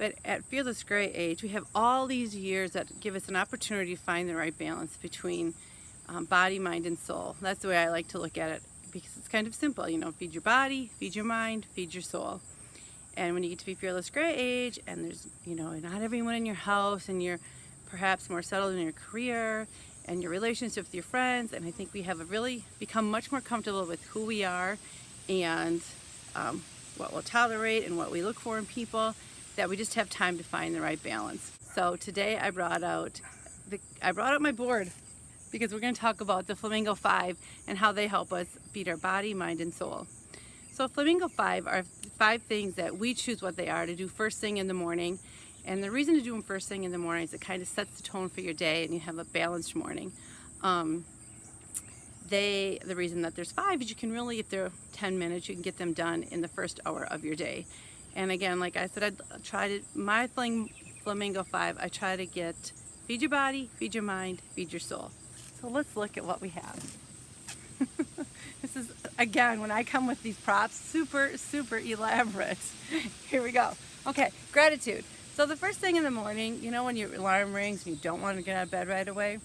But at Fearless Gray Age, we have all these years that give us an opportunity to find the right balance between body, mind, and soul. That's the way I like to look at it, because it's kind of simple. Feed your body, feed your mind, feed your soul. And when you get to be Fearless Gray Age, and there's, not everyone in your house, and you're perhaps more settled in your career and your relationship with your friends, and I think we have really become much more comfortable with who we are and what we'll tolerate and what we look for in people, that we just have time to find the right balance. So today I brought out my board, because we're going to talk about the Flamingo 5 and how they help us feed our body, mind, and soul. So Flamingo 5 are 5 things that we choose what they are to do first thing in the morning. And the reason to do them first thing in the morning is it kind of sets the tone for your day and you have a balanced morning. The reason that there's 5 is you can really, if they're 10 minutes, you can get them done in the first hour of your day. And again, like I said, my Flamingo 5, I try to get feed your body, feed your mind, feed your soul. So let's look at what we have. This is, again, when I come with these props, super, super elaborate. Here we go. Okay, gratitude. So the first thing in the morning, when your alarm rings and you don't want to get out of bed right away,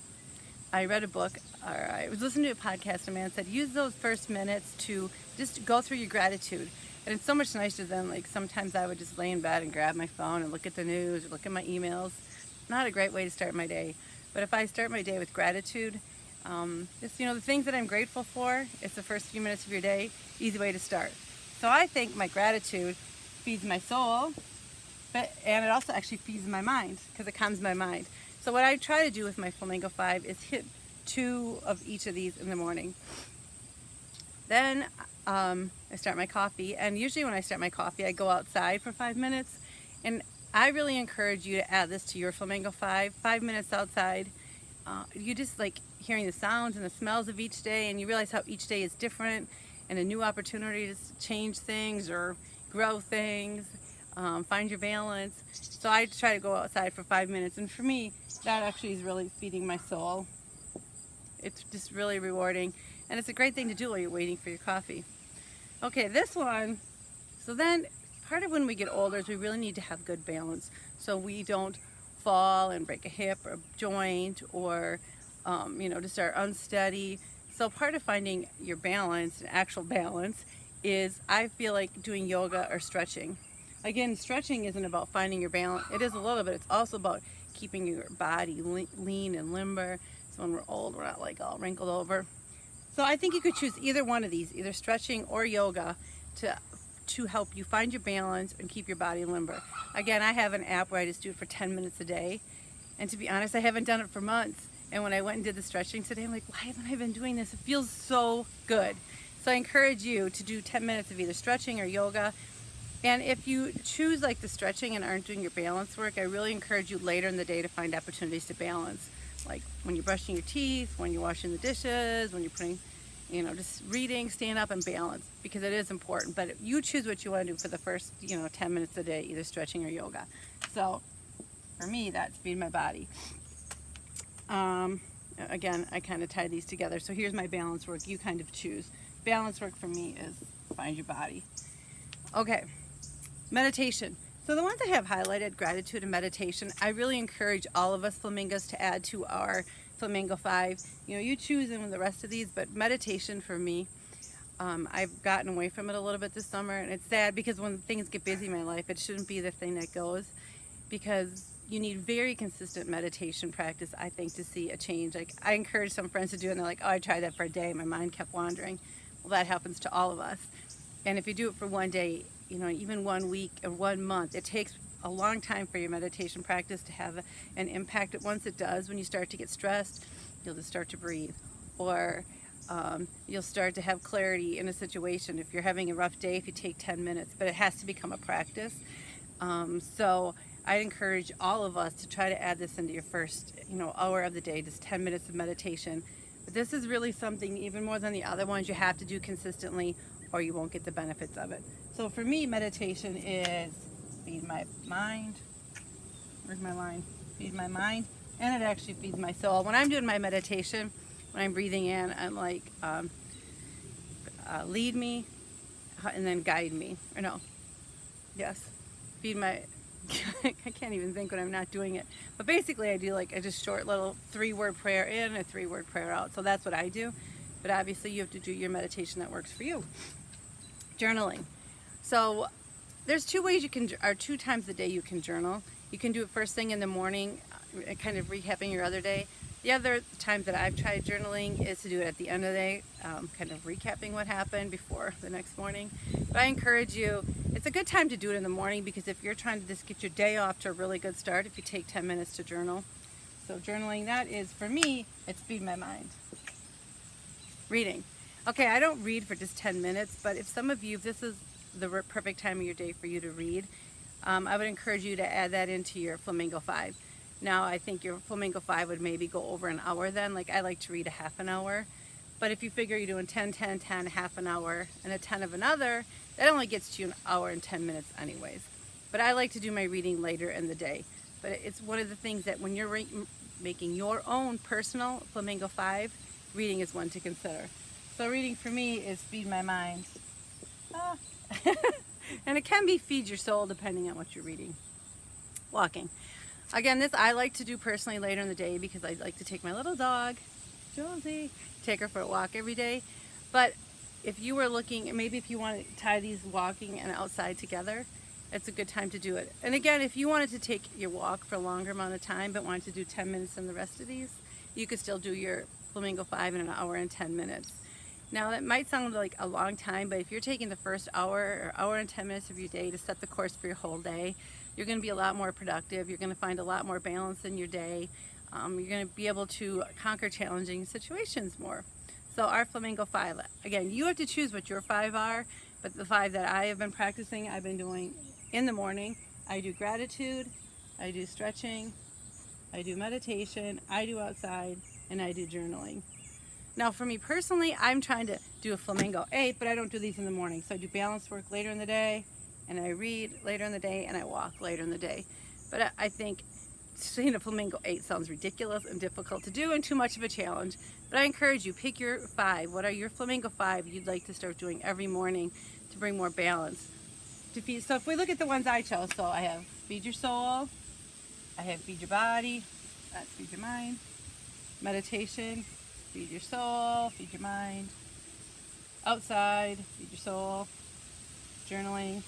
I read a book, or I was listening to a podcast, and a man said, use those first minutes to just go through your gratitude. And it's so much nicer than, like, sometimes I would just lay in bed and grab my phone and look at the news or look at my emails. Not a great way to start my day. But if I start my day with gratitude, just, the things that I'm grateful for, it's the first few minutes of your day, easy way to start. So I think my gratitude feeds my soul, and it also actually feeds my mind, because it calms my mind. So what I try to do with my Flamingo 5 is hit 2 of each of these in the morning. Then I start my coffee, and usually when I start my coffee, I go outside for 5 minutes, and I really encourage you to add this to your Flamingo 5 minutes outside. You just like hearing the sounds and the smells of each day, and you realize how each day is different and a new opportunity to change things or grow things, find your balance. So I try to go outside for 5 minutes, and for me, that actually is really feeding my soul. It's just really rewarding, and it's a great thing to do while you're waiting for your coffee. Okay, this one, so then part of when we get older is we really need to have good balance, so we don't fall and break a hip or a joint, or just are unsteady. So part of finding your balance, actual balance, is I feel like doing yoga or stretching. Again, stretching isn't about finding your balance. It is a little bit. It's also about keeping your body lean and limber, so when we're old, we're not like all wrinkled over. So I think you could choose either one of these, either stretching or yoga, to help you find your balance and keep your body limber. Again, I have an app where I just do it for 10 minutes a day, and to be honest, I haven't done it for months. And when I went and did the stretching today, I'm like, why haven't I been doing this? It feels so good. So I encourage you to do 10 minutes of either stretching or yoga. And if you choose like the stretching and aren't doing your balance work, I really encourage you later in the day to find opportunities to balance. Like when you're brushing your teeth, when you're washing the dishes, when you're putting, just reading, stand up and balance, because it is important. But you choose what you want to do for the first, 10 minutes a day, either stretching or yoga. So for me, that's feed my body. Again, I kind of tie these together. So here's my balance work. You kind of choose. Balance work for me is find your body. Okay, meditation. So the ones I have highlighted, gratitude and meditation, I really encourage all of us flamingos to add to our Flamingo 5. You choose them in the rest of these, but meditation for me, I've gotten away from it a little bit this summer, and it's sad because when things get busy in my life, it shouldn't be the thing that goes, because you need very consistent meditation practice, I think, to see a change. Like, I encourage some friends to do it, and they're like, oh, I tried that for a day, my mind kept wandering. Well, that happens to all of us. And if you do it for one day, even 1 week or 1 month, it takes a long time for your meditation practice to have an impact. Once it does, when you start to get stressed, you'll just start to breathe, or you'll start to have clarity in a situation. If you're having a rough day, if you take 10 minutes, but it has to become a practice. So I encourage all of us to try to add this into your first, hour of the day, just 10 minutes of meditation. But this is really something, even more than the other ones, you have to do consistently, or you won't get the benefits of it. So for me, meditation is feed my mind. Where's my line? Feed my mind, and it actually feeds my soul. When I'm doing my meditation, when I'm breathing in, I'm like, lead me, and then guide me. Or no, yes, feed my I can't even think when I'm not doing it. But basically I do like a just short little 3-word prayer in, a 3-word prayer out. So that's what I do. But obviously you have to do your meditation that works for you. Journaling. So there's 2 ways you can, or 2 times a day you can journal. You can do it first thing in the morning, kind of recapping your other day. The other times that I've tried journaling is to do it at the end of the day, kind of recapping what happened before the next morning. But I encourage you, it's a good time to do it in the morning, because if you're trying to just get your day off to a really good start, if you take 10 minutes to journal. So journaling, that is, for me, it's feed my mind. Reading. Okay, I don't read for just 10 minutes, but if some of you, if this is the perfect time of your day for you to read, I would encourage you to add that into your Flamingo 5. Now, I think your Flamingo 5 would maybe go over an hour then. Like, I like to read a half an hour. But if you figure you're doing 10, 10, 10, half an hour, and a 10 of another, that only gets you an hour and 10 minutes anyways. But I like to do my reading later in the day. But it's one of the things that when you're making your own personal Flamingo 5, reading is one to consider. So reading for me is feed my mind. And it can be feed your soul depending on what you're reading. Walking. Again, this I like to do personally later in the day, because I like to take my little dog, Josie, take her for a walk every day. But if you were looking, maybe if you want to tie these walking and outside together, it's a good time to do it. And again, if you wanted to take your walk for a longer amount of time but wanted to do 10 minutes in the rest of these, you could still do your Flamingo 5 in an hour and 10 minutes. Now that might sound like a long time, but if you're taking the first hour or hour and 10 minutes of your day to set the course for your whole day, you're going to be a lot more productive. You're going to find a lot more balance in your day. You're going to be able to conquer challenging situations more. So our Flamingo 5, again, you have to choose what your 5 are, but the 5 that I have been practicing, I've been doing in the morning. I do gratitude, I do stretching, I do meditation, I do outside, and I do journaling. Now for me personally, I'm trying to do a Flamingo 8, but I don't do these in the morning. So I do balance work later in the day, and I read later in the day, and I walk later in the day. But I think seeing a Flamingo 8 sounds ridiculous and difficult to do and too much of a challenge. But I encourage you, pick your 5. What are your Flamingo 5 you'd like to start doing every morning to bring more balance? So if we look at the ones I chose, so I have feed your soul, I have feed your body, that's feed your mind, meditation, feed your soul, feed your mind, outside, feed your soul, journaling,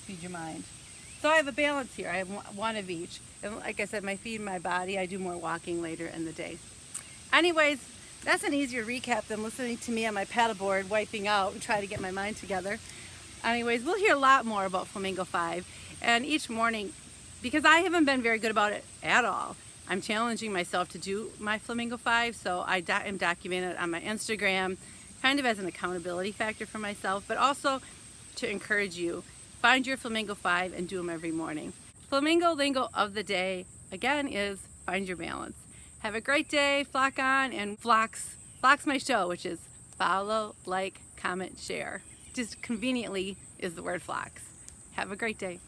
feed your mind. So I have a balance here. I have one of each. And like I said, my feed my body, I do more walking later in the day. Anyways, that's an easier recap than listening to me on my paddleboard wiping out and try to get my mind together. Anyways, we'll hear a lot more about Flamingo 5. And each morning, because I haven't been very good about it at all, I'm challenging myself to do my Flamingo 5. So I am documenting it on my Instagram, kind of as an accountability factor for myself, but also to encourage you. Find your Flamingo 5 and do them every morning. Flamingo lingo of the day, again, is find your balance. Have a great day, flock on, and flock's my show, which is follow, like, comment, share. Just conveniently is the word flocks. Have a great day.